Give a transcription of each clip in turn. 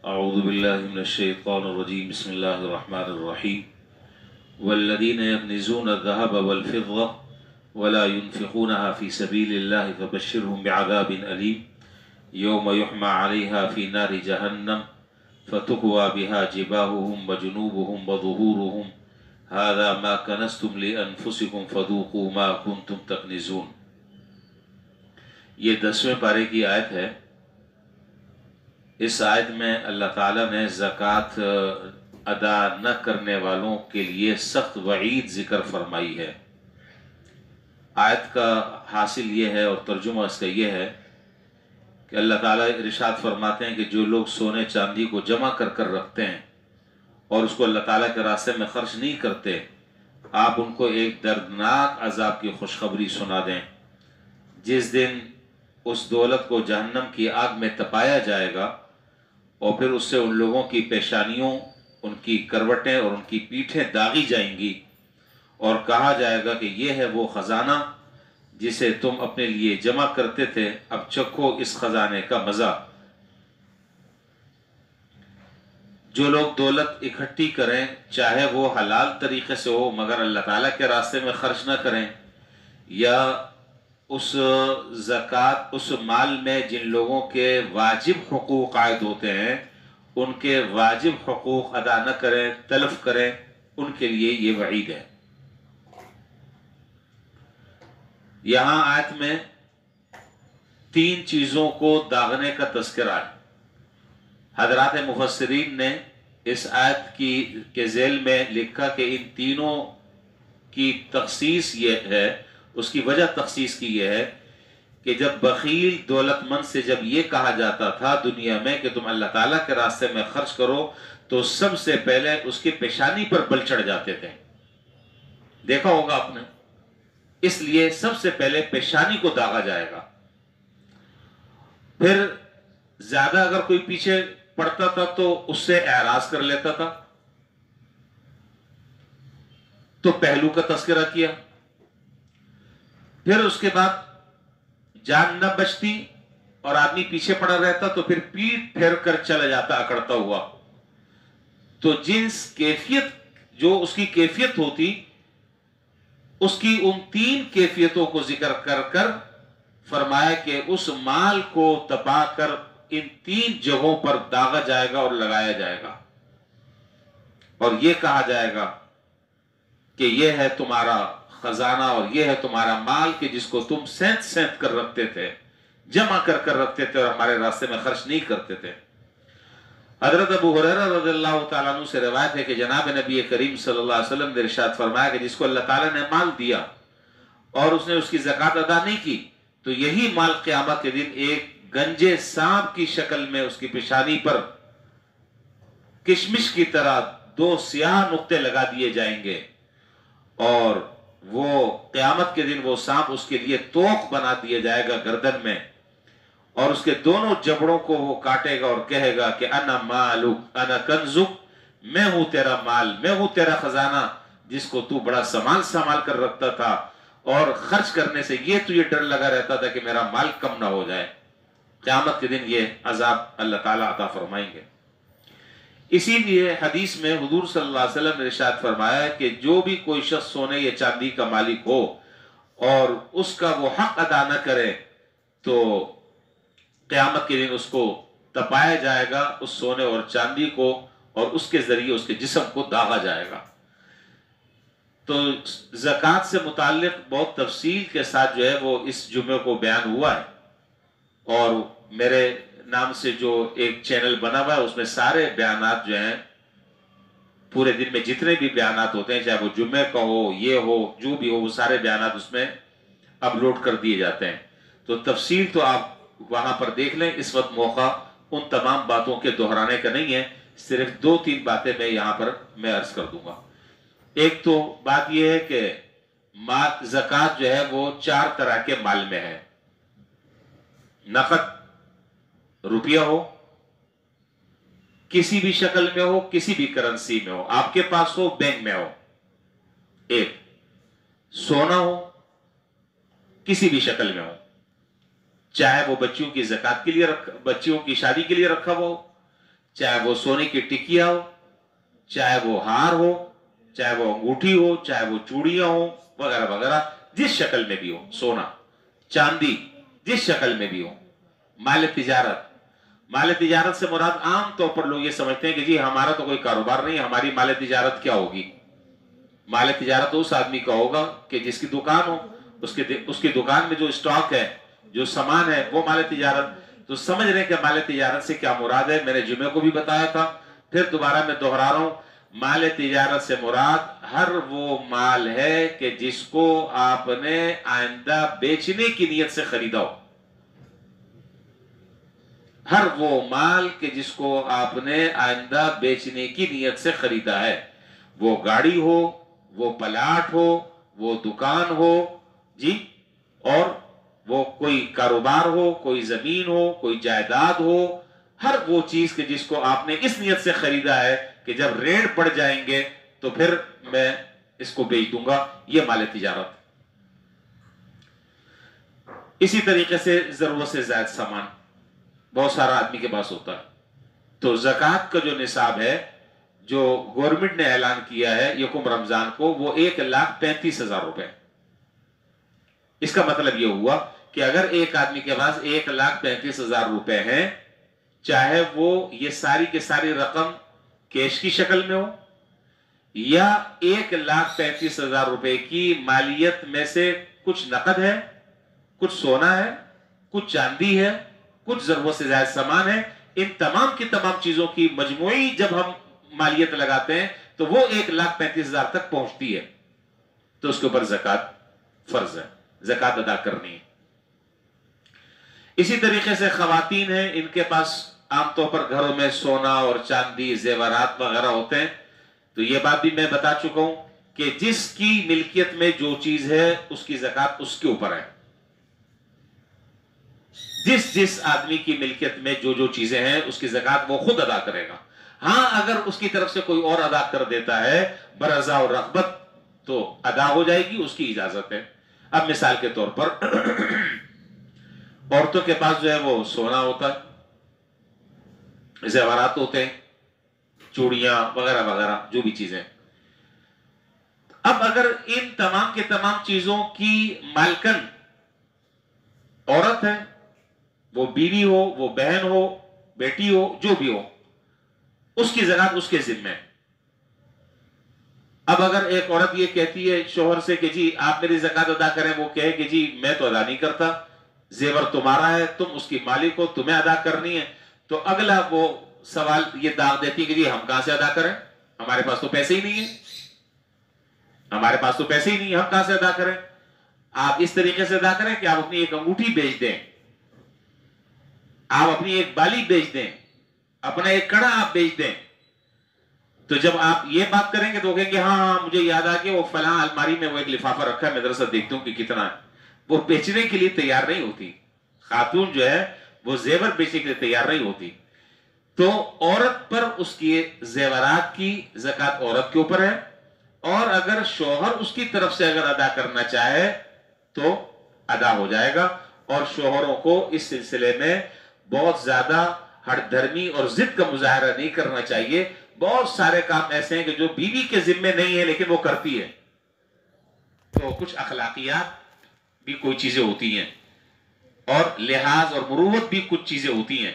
أعوذ بالله من الشيطان الرجيم بسم الله الرحمن الرحيم والذين يكنزون الذهب والفضة ولا ينفقونها في سبيل الله فبشرهم بعذاب أليم يوم يحمى عليها في نار جهنم فتكوى بها جباههم وجنوبهم وظهورهم هذا ما كنزتم لأنفسكم فذوقوا ما كنتم تكنزون. یہ 10ویں پارے کی آیت ہے. اس آیت میں اللہ تعالیٰ نے زکوٰۃ ادا نہ کرنے والوں کے لیے سخت وعید ذکر فرمائی ہے. آیت کا حاصل یہ ہے اور ترجمہ اس کا یہ ہے کہ اللہ تعالیٰ ارشاد فرماتے ہیں کہ جو لوگ سونے چاندی کو جمع کر کر رکھتے ہیں اور اس کو اللہ تعالیٰ کے راستے میں خرچ نہیں کرتے، آپ ان کو ایک دردناک عذاب کی خوشخبری سنا دیں. جس دن اس دولت کو جہنم کی آگ میں تپایا جائے گا اور پھر اس سے ان لوگوں کی پیشانیوں، ان کی کروٹیں اور ان کی پیٹھیں داغی جائیں گی اور کہا جائے گا کہ یہ ہے وہ خزانہ جسے تم اپنے لیے جمع کرتے تھے، اب چکھو اس خزانے کا مزہ. جو لوگ دولت اکٹھی کریں چاہے وہ حلال طریقے سے ہو مگر اللہ تعالیٰ کے راستے میں خرچ نہ کریں، یا اس زکوٰۃ اس مال میں جن لوگوں کے واجب حقوق عائد ہوتے ہیں ان کے واجب حقوق ادا نہ کریں، تلف کریں، ان کے لیے یہ وعید ہے. یہاں آیت میں 3 چیزوں کو داغنے کا تذکرہ ہے. حضرات مفسرین نے اس آیت کے ذیل میں لکھا کہ ان تینوں کی تخصیص یہ ہے، اس کی وجہ تخصیص کی یہ ہے کہ جب بخیل دولت مند سے جب یہ کہا جاتا تھا دنیا میں کہ تم اللہ تعالیٰ کے راستے میں خرچ کرو تو سب سے پہلے اس کی پیشانی پر بل چڑھ جاتے تھے. دیکھا ہوگا آپ نے، اس لیے سب سے پہلے پیشانی کو داغا جائے گا. پھر زیادہ اگر کوئی پیچھے پڑتا تھا تو اس سے اعراض کر لیتا تھا تو پہلو کا تذکرہ کیا. پھر اس کے بعد جان نہ بچتی اور آدمی پیچھے پڑا رہتا تو پھر پیٹ پھیر کر چلا جاتا اکڑتا ہوا. تو جنس کیفیت جو اس کی کیفیت ہوتی اس کی ان 3 کیفیتوں کو ذکر کر کر فرمایا کہ اس مال کو تپا کر ان 3 جگہوں پر داغا جائے گا اور لگایا جائے گا اور یہ کہا جائے گا کہ یہ ہے تمہارا خزانہ اور یہ ہے تمہارا مال کہ جس کو تم سینت سینت کر رکھتے تھے، جمع کر کر رکھتے تھے اور ہمارے راستے میں خرچ نہیں کرتے تھے. حضرت ابو ہریرہ رضی اللہ تعالیٰ عنہ سے روایت ہے کہ جناب نبی کریم صلی اللہ علیہ وسلم نے ارشاد فرمایا کہ جس کو اللہ تعالیٰ نے مال دیا اور اس نے اس کی زکوٰۃ ادا نہیں کی تو یہی مال قیامت کے دن ایک گنجے سانپ کی شکل میں اس کی پیشانی پر کشمش کی طرح 2 سیاہ نقطے لگا دیے جائیں گے اور وہ قیامت کے دن وہ سانپ اس کے لیے توق بنا دیا جائے گا گردن میں اور اس کے دونوں جبڑوں کو وہ کاٹے گا اور کہے گا کہ انا مالک انا کنزک، میں ہوں تیرا مال، میں ہوں تیرا خزانہ جس کو تو بڑا سنبھال کر رکھتا تھا اور خرچ کرنے سے یہ تجھے ڈر لگا رہتا تھا کہ میرا مال کم نہ ہو جائے. قیامت کے دن یہ عذاب اللہ تعالیٰ عطا فرمائیں گے. اسی لیے حدیث میں حضور صلی اللہ علیہ وسلم نے ارشاد فرمایا ہے کہ جو بھی کوئی شخص سونے یا چاندی کا مالک ہو اور اس کا وہ حق ادا نہ کرے تو قیامت کے دن اس کو تپایا جائے گا، اس سونے اور چاندی کو، اور اس کے ذریعے اس کے جسم کو داغا جائے گا. تو زکوٰۃ سے متعلق بہت تفصیل کے ساتھ جو ہے وہ اس جمعے کو بیان ہوا ہے اور میرے نام سے جو ایک چینل بنا ہوا ہے اس میں سارے بیانات جو ہیں پورے دن میں جتنے بھی بیانات ہوتے ہیں چاہے وہ جمعے کا ہو یہ ہو جو بھی ہو وہ سارے بیانات اس میں اپلوڈ کر دیے جاتے ہیں. تو تفصیل تو آپ وہاں پر دیکھ لیں. اس وقت موقع ان تمام باتوں کے دہرانے کا نہیں ہے، صرف 2-3 باتیں میں یہاں پر میں عرض کر دوں گا. ایک تو بات یہ ہے کہ زکوٰۃ جو ہے وہ 4 طرح کے مال میں ہے. نقد روپیہ ہو، کسی بھی شکل میں ہو، کسی بھی کرنسی میں ہو، آپ کے پاس ہو، بینک میں ہو. ایک سونا ہو، کسی بھی شکل میں ہو، چاہے وہ بچیوں کی زکوٰۃ کے لیے بچیوں کی شادی کے لیے رکھا ہو، چاہے وہ سونے کی ٹکیا ہو، چاہے وہ ہار ہو، چاہے وہ انگوٹھی ہو، چاہے وہ چوڑیاں ہو وغیرہ وغیرہ، جس شکل میں بھی ہو، سونا چاندی جس شکل میں بھی ہو۔ مال تجارت، مال تجارت سے مراد عام طور پر لوگ یہ سمجھتے ہیں کہ جی ہمارا تو کوئی کاروبار نہیں، ہماری مال تجارت کیا ہوگی؟ مال تجارت اس آدمی کا ہوگا کہ جس کی دکان ہو، اس کی دکان میں جو اسٹاک ہے، جو سامان ہے، وہ مال تجارت۔ تو سمجھ رہے ہیں کہ مال تجارت سے کیا مراد ہے۔ میں نے جمعے کو بھی بتایا تھا، پھر دوبارہ میں دہرا رہا ہوں، مال تجارت سے مراد ہر وہ مال ہے کہ جس کو آپ نے آئندہ بیچنے کی نیت سے خریدا ہو۔ ہر وہ مال کہ جس کو آپ نے آئندہ بیچنے کی نیت سے خریدا ہے، وہ گاڑی ہو، وہ پلاٹ ہو، وہ دکان ہو، جی، اور وہ کوئی کاروبار ہو، کوئی زمین ہو، کوئی جائیداد ہو، ہر وہ چیز کہ جس کو آپ نے اس نیت سے خریدا ہے کہ جب ریٹ بڑھ جائیں گے تو پھر میں اس کو بیچ دوں گا، یہ مال تجارت۔ اسی طریقے سے ضرورت سے زائد سامان بہت سارا آدمی کے پاس ہوتا ہے، تو زکوٰۃ کا جو نصاب ہے جو گورنمنٹ نے اعلان کیا ہے یکم رمضان کو، وہ 1,35,000 روپے۔ اس کا مطلب یہ ہوا کہ اگر ایک آدمی کے پاس 1,35,000 روپے ہیں، چاہے وہ یہ ساری کی ساری رقم کیش کی شکل میں ہو، یا 1,35,000 روپے کی مالیت میں سے کچھ نقد ہے، کچھ سونا ہے، کچھ چاندی ہے، کچھ ضرورت سے زائد سامان ہے، ان تمام کی تمام چیزوں کی مجموعی جب ہم مالیت لگاتے ہیں تو وہ 1,35,000 تک پہنچتی ہے، تو اس کے اوپر زکوٰۃ فرض ہے، زکوٰۃ ادا کرنی ہے۔ اسی طریقے سے خواتین ہیں، ان کے پاس عام طور پر گھروں میں سونا اور چاندی زیورات وغیرہ ہوتے ہیں، تو یہ بات بھی میں بتا چکا ہوں کہ جس کی ملکیت میں جو چیز ہے اس کی زکوٰۃ اس کے اوپر ہے۔ جس آدمی کی ملکیت میں جو جو چیزیں ہیں اس کی زکوٰۃ وہ خود ادا کرے گا۔ ہاں اگر اس کی طرف سے کوئی اور ادا کر دیتا ہے برضا اور رغبت تو ادا ہو جائے گی، اس کی اجازت ہے۔ اب مثال کے طور پر عورتوں کے پاس جو ہے وہ سونا ہوتا ہے، زیورات ہوتے ہیں، چوڑیاں وغیرہ وغیرہ جو بھی چیزیں۔ اب اگر ان تمام کے تمام چیزوں کی مالکن عورت ہے، وہ بیوی ہو، وہ بہن ہو، بیٹی ہو، جو بھی ہو، اس کی زکوٰۃ اس کے ذمہ ہے۔ اب اگر ایک عورت یہ کہتی ہے شوہر سے کہ جی آپ میری زکوٰۃ ادا کریں، وہ کہے کہ جی میں تو ادا نہیں کرتا، زیور تمہارا ہے، تم اس کی مالک ہو، تمہیں ادا کرنی ہے، تو اگلا وہ سوال یہ داغ دیتی ہے کہ جی ہم کہاں سے ادا کریں، ہمارے پاس تو پیسے ہی نہیں ہیں، ہمارے پاس تو پیسے ہی نہیں ہیں، ہم کہاں سے ادا کریں؟ آپ اس طریقے سے ادا کریں کہ آپ اپنی ایک انگوٹھی بیچ دیں، آپ اپنی ایک بالی بیچ دیں، اپنا ایک کڑا آپ بیچ دیں، تو جب آپ یہ بات کریں گے تو وہ کہیں گے ہاں مجھے یاد آ کہ وہ فلاں الماری میں وہ ایک لفافہ رکھا ہے، میں ذرا سا دیکھتا ہوں کہ کتنا ہے۔ وہ بیچنے کے لیے تیار نہیں ہوتی، خاتون جو ہے وہ زیور بیچنے کے لیے تیار نہیں ہوتی۔ تو عورت پر اس کی زیورات کی زکوٰۃ عورت کے اوپر ہے، اور اگر شوہر اس کی طرف سے اگر ادا کرنا چاہے تو ادا ہو جائے گا۔ اور شوہروں کو اس سلسلے میں بہت زیادہ ہٹ دھرمی اور ضد کا مظاہرہ نہیں کرنا چاہیے۔ بہت سارے کام ایسے ہیں کہ جو بیوی کے ذمے نہیں ہے لیکن وہ کرتی ہے، تو کچھ اخلاقیات بھی کوئی چیزیں ہوتی ہیں، اور لحاظ اور مروت بھی کچھ چیزیں ہوتی ہیں۔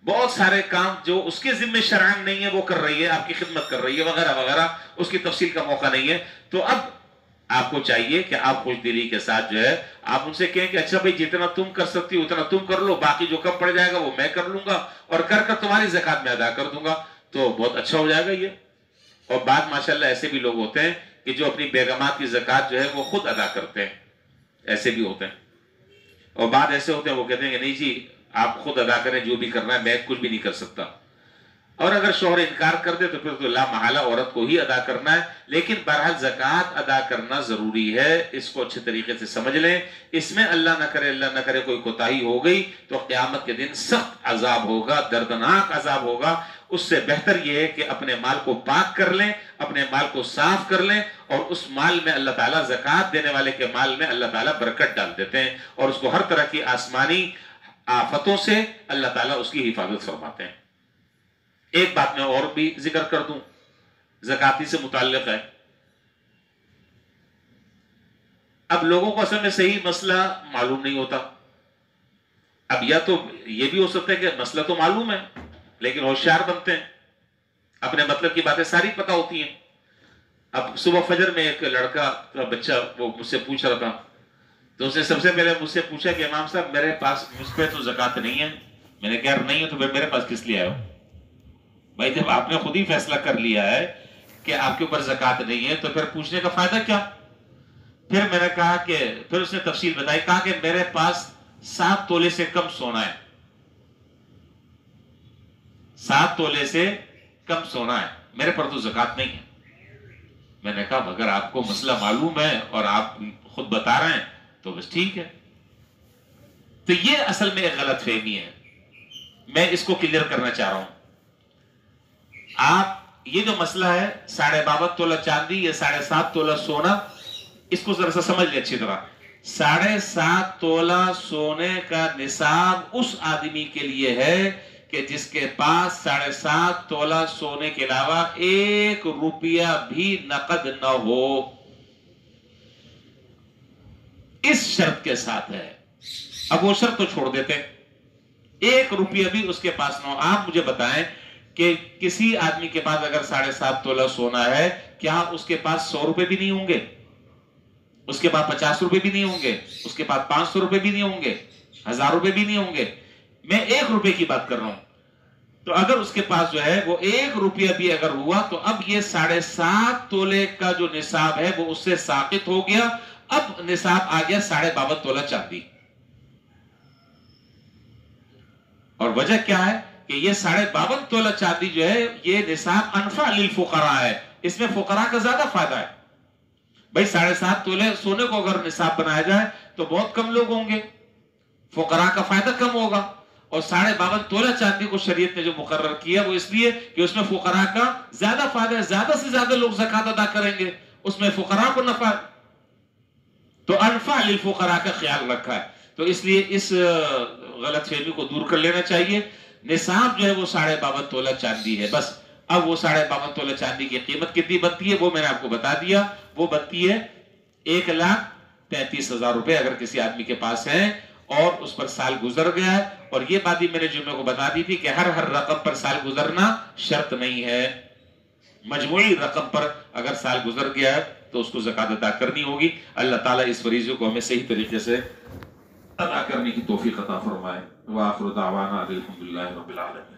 بہت سارے کام جو اس کے ذمے شرعاً نہیں ہے وہ کر رہی ہے، آپ کی خدمت کر رہی ہے وغیرہ وغیرہ، اس کی تفصیل کا موقع نہیں ہے۔ تو اب آپ کو چاہیے کہ آپ خوش دلی کے ساتھ جو ہے آپ ان سے کہیں کہ اچھا بھائی جتنا تم کر سکتی ہو اتنا تم کر لو، باقی جو کم پڑ جائے گا وہ میں کر لوں گا، اور کر کر تمہاری زکوٰۃ میں ادا کر دوں گا، تو بہت اچھا ہو جائے گا یہ۔ اور بعد ماشاءاللہ ایسے بھی لوگ ہوتے ہیں کہ جو اپنی بیگمات کی زکوٰۃ جو ہے وہ خود ادا کرتے ہیں، ایسے بھی ہوتے ہیں۔ اور بعد ایسے ہوتے ہیں وہ کہتے ہیں کہ نہیں جی آپ خود ادا کریں، جو بھی کرنا ہے، میں کچھ بھی نہیں کر سکتا۔ اور اگر شوہر انکار کر دے تو پھر تو لا محالہ عورت کو ہی ادا کرنا ہے۔ لیکن بہرحال زکوٰۃ ادا کرنا ضروری ہے، اس کو اچھے طریقے سے سمجھ لیں۔ اس میں اللہ نہ کرے کوئی کوتاہی ہو گئی تو قیامت کے دن سخت عذاب ہوگا، دردناک عذاب ہوگا۔ اس سے بہتر یہ ہے کہ اپنے مال کو پاک کر لیں، اپنے مال کو صاف کر لیں، اور اس مال میں اللہ تعالیٰ زکوٰۃ دینے والے کے مال میں اللہ تعالیٰ برکت ڈال دیتے ہیں، اور اس کو ہر طرح کی آسمانی آفتوں سے اللہ تعالیٰ اس کی حفاظت فرماتے ہیں۔ ایک بات میں اور بھی ذکر کر دوں، زکاتی سے متعلق ہے. اب لوگوں کو اصل میں صحیح مسئلہ معلوم نہیں ہوتا. اب یا تو یہ بھی ہو سکتا ہے کہ مسئلہ تو معلوم ہے لیکن ہوشیار بنتے ہیں، اپنے مطلب کی باتیں ساری پتہ ہوتی ہیں. اب صبح فجر میں ایک لڑکا کا بچہ وہ مجھ سے پوچھ رہا تھا، تو اس نے سب سے پہلے مجھ سے پوچھا کہ امام صاحب میرے پاس مجھ پہ تو زکوٰۃ نہیں ہے. میں نے کہا یار نہیں ہے تو پھر میرے پاس کس لیے آئے ہو؟ بھائی جب آپ نے خود ہی فیصلہ کر لیا ہے کہ آپ کے اوپر زکوٰۃ نہیں ہے تو پھر پوچھنے کا فائدہ کیا؟ پھر میں نے کہا کہ پھر اس نے تفصیل بتائی، کہا کہ میرے پاس 7 تولے سے کم سونا ہے، 7 تولے سے کم سونا ہے، میرے پر تو زکوٰۃ نہیں ہے. میں نے کہا اگر آپ کو مسئلہ معلوم ہے اور آپ خود بتا رہے ہیں تو بس ٹھیک ہے. تو یہ اصل میں ایک غلط فہمی ہے، میں اس کو کلیئر کرنا چاہ رہا ہوں. آپ یہ جو مسئلہ ہے 52.5 تولہ چاندی یا 7.5 تولہ سونا، اس کو ذرا سا سمجھ لیں اچھی طرح. 7.5 تولہ سونے کا نصاب اس آدمی کے لیے ہے کہ جس کے پاس 7.5 تولہ سونے کے علاوہ 1 روپیہ بھی نقد نہ ہو. اس شرط کے ساتھ ہے. اب وہ شرط تو چھوڑ دیتے، 1 روپیہ بھی اس کے پاس نہ ہو. آپ مجھے بتائیں کہ کسی آدمی کے پاس اگر 7.5 تولہ سونا ہے، کیا اس کے پاس 100 روپے بھی نہیں ہوں گے؟ اس کے پاس 50 روپے بھی نہیں ہوں گے؟ اس کے پاس 500 روپے بھی نہیں ہوں گے؟ 1000 روپے بھی نہیں ہوں گے؟ میں 1 روپے کی بات کر رہا ہوں. تو اگر اس کے پاس جو ہے وہ 1 روپیہ بھی اگر ہوا تو اب یہ 7.5 تولے کا جو نصاب ہے وہ اس سے ساقط ہو گیا. اب نصاب آ گیا 52.5 تولہ چاندی. اور وجہ کیا ہے کہ یہ 52.5 تولہ چاندی جو ہے یہ نصاب انفع للفقراء ہے، اس میں فقراء کا زیادہ فائدہ ہے. بھائی 7.5 تولے سونے کو اگر نصاب بنایا جائے تو بہت کم لوگ ہوں گے، فقراء کا فائدہ کم ہوگا. اور 52.5 تولہ چاندی کو شریعت نے جو مقرر کیا وہ اس لیے کہ اس میں فقراء کا زیادہ فائدہ ہے، زیادہ سے زیادہ لوگ زکوٰۃ ادا کریں گے، اس میں فقراء کو نفع ہے. تو انفع للفقراء کا خیال رکھا ہے. تو اس لیے اس غلط فہمی کو دور کر لینا چاہیے. نصاب جو ہے وہ 52.5 تولہ چاندی ہے بس. اب وہ 52.5 تولہ چاندی کی قیمت کتنی بنتی ہے وہ میں نے آپ کو بتا دیا. وہ بنتی ہے 1,33,000 روپے اگر کسی آدمی کے پاس ہیں اور اس پر سال گزر گیا ہے. اور یہ بات بھی میں نے جمعے کو بتا دی تھی کہ ہر رقم پر سال گزرنا شرط نہیں ہے. مجموعی رقم پر اگر سال گزر گیا ہے تو اس کو زکوٰۃ ادا کرنی ہوگی. اللہ تعالیٰ اس فریضے کو ہمیں صحیح طریقے سے ادا کرنے کی توفیق عطا فرمائے. وآخر دعوانا الحمدللہ رب العالمین.